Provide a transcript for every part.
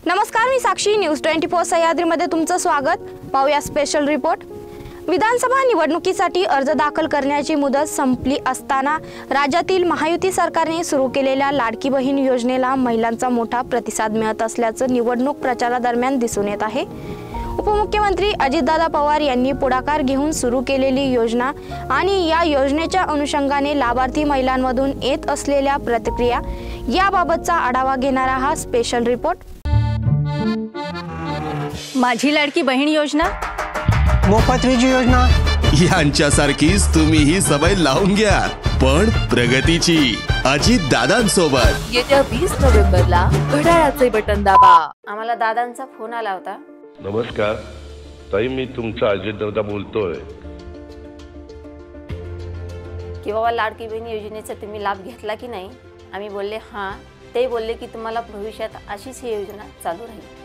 नमस्कार, मी साक्षी. न्यूज 24 सह्याद्रीमध्ये तुमचं स्वागत. पाहूया स्पेशल रिपोर्ट. विधानसभा निवडणुकीसाठी अर्ज दाखल करण्याची मुदत संपली असताना राज्यातील महायुती सरकारने सुरू केलेल्या लाडकी बहीण योजनेला महिलांचा मोठा प्रतिसाद मिळत असल्याचं निवडणूक प्रचारादरम्यान दिसून येत आहे. उपमुख्यमंत्री अजितदादा पवार यांनी पुढाकार घेऊन सुरू केलेली योजना आणि या योजनेच्या अनुषंगाने लाभार्थी महिलांमधून येत असलेल्या प्रतिक्रिया याबाबतचा आढावा घेणारा हा स्पेशल रिपोर्ट. माझी लाडकी बहीण योजना, मोफत वीज योजना यांच्यासारखीच तुम्ही ही सवय लावून घ्या, पण प्रगतीची. अजित दादांसोबत येत्या 20 नोव्हेंबरला घड्याळाचे बटन दाबा. आम्हाला दादांचा फोन आला होता. नमस्कार ताई, मी तुमचा अजित दादा बोलतोय. की बाबा लाडकी बहीण योजनेचा तुम्ही लाभ घेतला की नाही? आम्ही बोलले हां. ते बोलले की तुम्हाला भविष्यात अशीच ही योजना चालू राहील.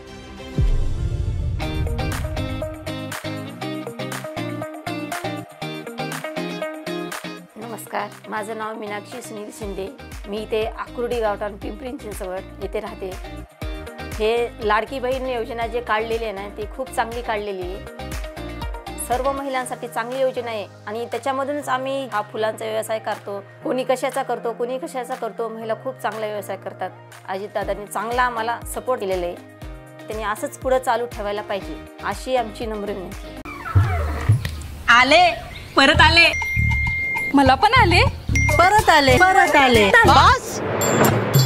नमस्कार, माझं नाव मीनाक्षी सुनील शिंदे. मी इथे आकुर्डी गावठाण पिंपरी चिंचवड येथे राहते. हे लाडकी बहीण योजना जे काढलेली आहे ना, ती खूप चांगली काढलेली आहे. सर्व महिलांसाठी चांगली योजना आहे आणि त्याच्यामधूनच आम्ही हा फुलांचा व्यवसाय करतो. कोणी कशाचा करतो, कोणी कशाचा करतो. महिला खूप चांगला व्यवसाय करतात. अजितदादांनी चांगला आम्हाला सपोर्ट केलेला आहे. त्यांनी असंच पुढे चालू ठेवायला पाहिजे, अशी आमची नम्र विनंती. आले, परत आले, मला पण आले, परत आले, परत आले, बस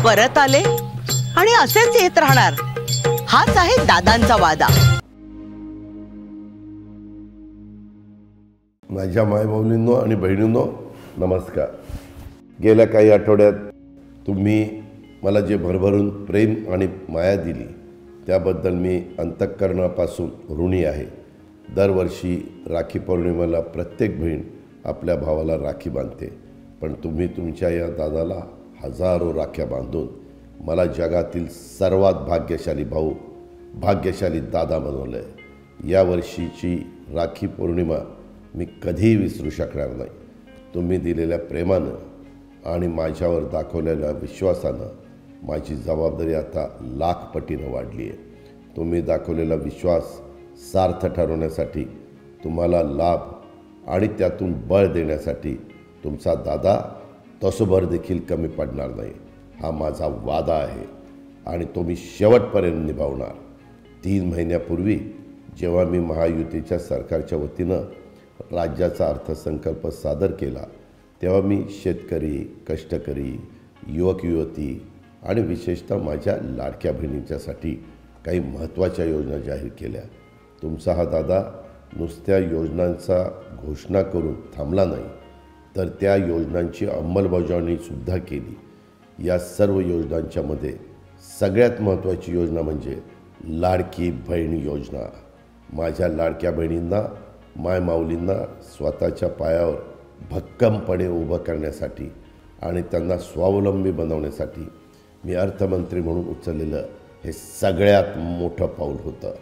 परत आले आणि असेच येत राहणार. हाच आहे दादांचा वादा. माझ्या मायबाऊलींनो आणि बहिणींनो नमस्कार. गेल्या काही आठवड्यात तुम्ही मला जे भरभरून प्रेम आणि माया दिली त्याबद्दल मी अंतःकरणापासून ऋणी आहे. दरवर्षी राखी पौर्णिमेला प्रत्येक बहीण आपल्या भावाला राखी बांधते, पण तुम्ही तुमच्या या दादाला हजारो राख्या बांधून मला जगातील सर्वात भाग्यशाली भाऊ, भाग्यशाली दादा बनवलं आहे. यावर्षीची राखी पौर्णिमा मी कधीही विसरू शकणार नाही. तुम्ही दिलेल्या प्रेमानं आणि माझ्यावर दाखवलेल्या विश्वासानं माझी जबाबदारी आता लाख पटीनं वाढली आहे. तुम्ही दाखवलेला विश्वास सार्थ ठरवण्यासाठी, तुम्हाला लाभ आणि त्यातून बळ देण्यासाठी तुमचा दादा तसोभर देखील कमी पडणार नाही, हा माझा वादा आहे आणि तो मी शेवटपर्यंत निभावणार. 3 महिन्यापूर्वी जेव्हा मी महायुतीच्या सरकारच्या वतीनं राज्याचा अर्थसंकल्प सादर केला, तेव्हा मी शेतकरी, कष्टकरी, युवक युवती आणि विशेषतः माझ्या लाडक्या बहिणींच्यासाठी काही महत्त्वाच्या योजना जाहीर केल्या. तुमचा हा दादा नुसत्या योजनांचा घोषणा करून थांबला नाही, तर त्या योजनांची अंमलबजावणीसुद्धा केली. या सर्व योजनांच्यामध्ये सगळ्यात महत्त्वाची योजना म्हणजे लाडकी बहीण योजना. माझ्या लाडक्या बहिणींना, मायमाऊलींना स्वतःच्या पायावर भक्कमपणे उभं करण्यासाठी आणि त्यांना स्वावलंबी बनवण्यासाठी मी अर्थमंत्री म्हणून उचललेलं हे सगळ्यात मोठं पाऊल होतं.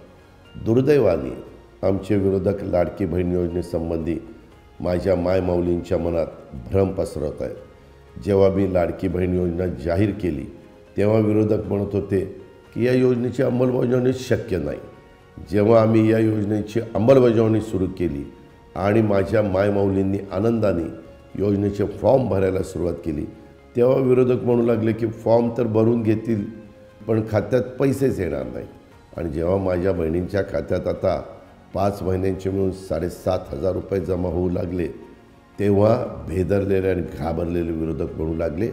दुर्दैवाने आमचे विरोधक लाडकी बहीण योजनेसंबंधी माझ्या मायमाऊलींच्या मनात भ्रम पसरवत आहेत. जेव्हा मी लाडकी बहीण योजना जाहीर केली तेव्हा विरोधक म्हणत होते की या योजनेची अंमलबजावणी शक्य नाही. जेव्हा आम्ही या योजनेची अंमलबजावणी सुरू केली आणि माझ्या मायमाऊलींनी आनंदाने योजनेचे फॉर्म भरायला सुरुवात केली, तेव्हा विरोधक म्हणू लागले की फॉर्म तर भरून घेतील पण खात्यात पैसेच येणार नाही. आणि जेव्हा माझ्या बहिणींच्या खात्यात आता 5 महिन्यांचे मिळून 7,500 रुपये जमा होऊ लागले, तेव्हा भेदरलेले आणि घाबरलेले विरोधक म्हणू लागले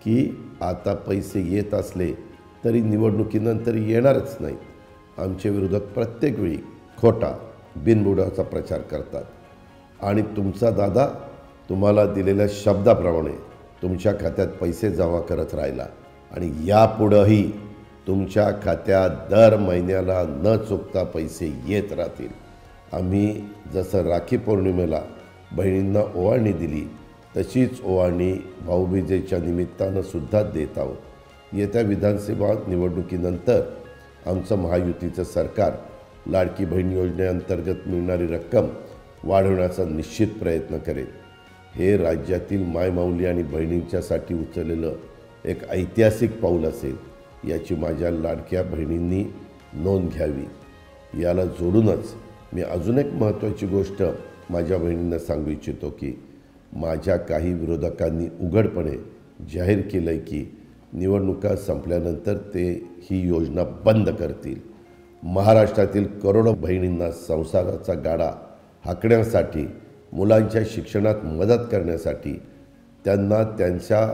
की आता पैसे येत असले तरी निवडणुकीनंतर येणारच नाहीत. आमचे विरोधक प्रत्येक वेळी खोटा, बिनबुडाचा प्रचार करतात आणि तुमचा दादा तुम्हाला दिलेल्या शब्दाप्रमाणे तुमच्या खात्यात पैसे जमा करत राहिला आणि यापुढंही तुमच्या खात्यात दर महिन्याला न चुकता पैसे येत राहतील. आम्ही जसं राखी पौर्णिमेला बहिणींना ओवाळणी दिली तशीच ओवाळणी भाऊबीजेच्या निमित्तानं सुद्धा देत आहोत. येत्या विधानसभा निवडणुकीनंतर आमचं महायुतीचं सरकार लाडकी बहीण योजनेअंतर्गत मिळणारी रक्कम वाढवण्याचा निश्चित प्रयत्न करेल. हे राज्यातील मायमाऊली आणि बहिणींच्यासाठी उचललेलं एक ऐतिहासिक पाऊल असेल. याची माझ्या लाडक्या बहिणींनी नोंद घ्यावी। याला जोडूनच मी अजून एक महत्त्वाची गोष्ट माझ्या बहिणींना सांगू इच्छितो की माझ्या काही विरोधकांनी उघडपणे जाहीर केलं आहे की निवडणुका संपल्यानंतर ते ही योजना बंद करतील। महाराष्ट्रातील करोडो बहिणींना संसाराचा गाडा हाकण्यासाठी, मुलांच्या शिक्षणात मदत करण्यासाठी, त्यांना त्यांच्या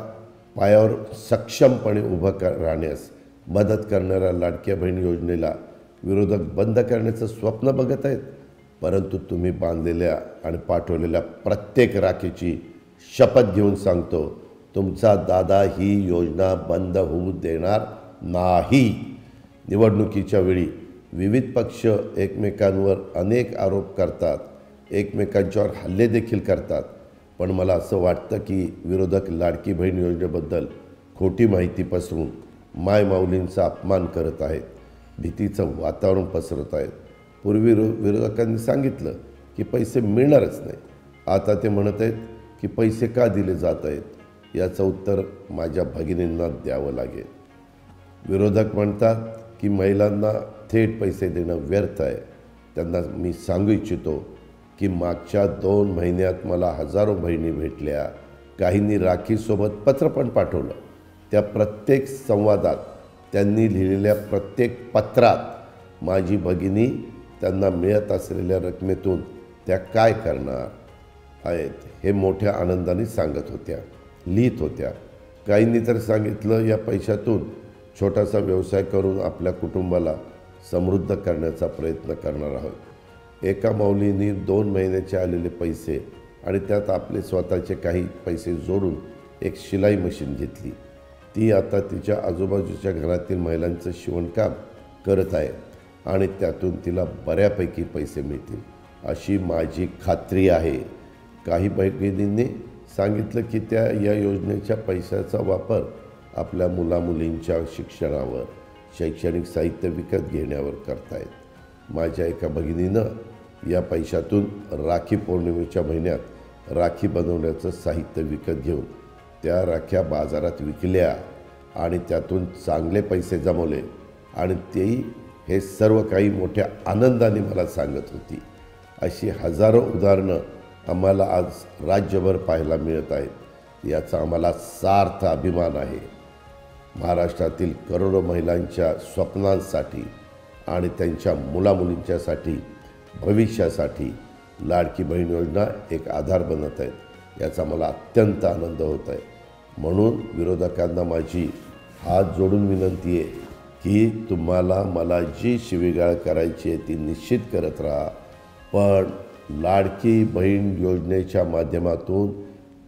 पायावर सक्षमपणे उभं राहण्यास मदत करणाऱ्या लाडक्या बहीण योजनेला विरोधक बंद करण्याचं स्वप्न बघत आहेत। परंतु तुम्ही बांधलेल्या आणि पाठवलेल्या प्रत्येक राखीची शपथ घेऊन सांगतो, तुमचा दादा ही योजना बंद होऊ देणार नाही। निवडणुकीच्या वेळी विविध पक्ष एकमेकांवर अनेक आरोप करतात, एकमेकांच्यावर हल्ले देखील करतात, पण मला असं वाटतं की विरोधक लाडकी बहीण योजनेबद्दल खोटी माहिती पसरून मायमाऊलींचा अपमान करत आहेत, भीतीचं वातावरण पसरत आहेत। पूर्वी विरोधकांनी सांगितलं की पैसे मिळणारच नाही, आता ते म्हणत आहेत की पैसे का दिले जात आहेत, याचं उत्तर माझ्या भगिनींना द्यावं लागेल। विरोधक म्हणतात की महिलांना थेट पैसे देणं व्यर्थ आहे। त्यांना मी सांगू इच्छितो की मागच्या 2 महिन्यात मला हजारो बहिणी भेटल्या, काहींनी राखीसोबत पत्र पण पाठवलं। त्या प्रत्येक संवादात, त्यांनी लिहिलेल्या प्रत्येक पत्रात माझी भगिनी त्यांना मिळत असलेल्या रकमेतून त्या काय करणार आहेत हे मोठ्या आनंदाने सांगत होत्या, लिहित होत्या। काहींनी तर सांगितलं या पैशातून छोटासा व्यवसाय करून आपल्या कुटुंबाला समृद्ध करण्याचा प्रयत्न करणार आहोत। एका माऊलींनी 2 महिन्याचे आलेले पैसे आणि त्यात आपले स्वतःचे काही पैसे जोडून एक शिलाई मशीन घेतली। ती आता तिच्या आजूबाजूच्या घरातील महिलांचं शिवणकाम करत आहे आणि त्यातून तिला बऱ्यापैकी पैसे मिळतील अशी माझी खात्री आहे। काही भगिनींनी सांगितलं की त्या या योजनेच्या पैशाचा वापर आपल्या मुलामुलींच्या शिक्षणावर, शैक्षणिक साहित्य विकत घेण्यावर करतायत। माझ्या एका भगिनीनं या पैशातून राखी पौर्णिमेच्या महिन्यात राखी बनवण्याचं साहित्य विकत घेऊन त्या राख्या बाजारात विकल्या आणि त्यातून चांगले पैसे जमवले आणि तेही हे सर्व काही मोठ्या आनंदाने मला सांगत होती। अशी हजारो उदाहरणं आम्हाला आज राज्यभर पाहायला मिळत आहेत, याचा आम्हाला सार्थ अभिमान आहे। महाराष्ट्रातील करोडो महिलांच्या स्वप्नांसाठी आणि त्यांच्या मुलामुलींच्यासाठी, भविष्यासाठी लाडकी बहीण योजना एक आधार बनत आहेत, याचा मला अत्यंत आनंद होत आहे। म्हणून विरोधकांना माझी हात जोडून विनंती आहे की तुम्हाला मला जी शिवीगाळ करायची आहे ती निश्चित करत राहा, पण लाडकी बहीण योजनेच्या माध्यमातून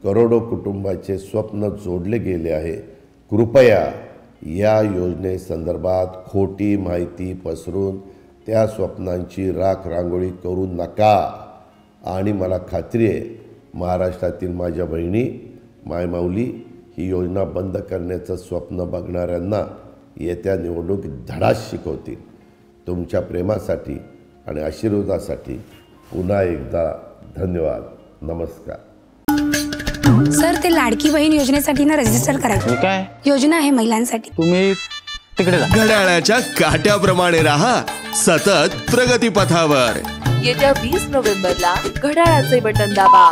करोडो कुटुंबाचे स्वप्न जोडले गेले आहे। कृपया या योजनेसंदर्भात खोटी माहिती पसरून त्या स्वप्नांची राख रांगोळी करू नका। आणि मला खात्री आहे महाराष्ट्रातील माझ्या बहिणी, मायमाऊली ही योजना बंद करण्याचं स्वप्न बघणाऱ्यांना येत्या निवडणूक धडाच शिकवतील। तुमच्या प्रेमासाठी आणि आशीर्वादासाठी पुन्हा एकदा धन्यवाद। नमस्कार। सर, ते लाडकी बहीण योजनेसाठी ना रजिस्टर करायचं काय योजना आहे महिलांसाठी। तुम्ही तिकडे जा। घड्याळाच्या काट्याप्रमाणे राहा, सतत प्रगती पथावर। येत्या 20 नोव्हेंबरला घड्याळाचे बटन दाबा।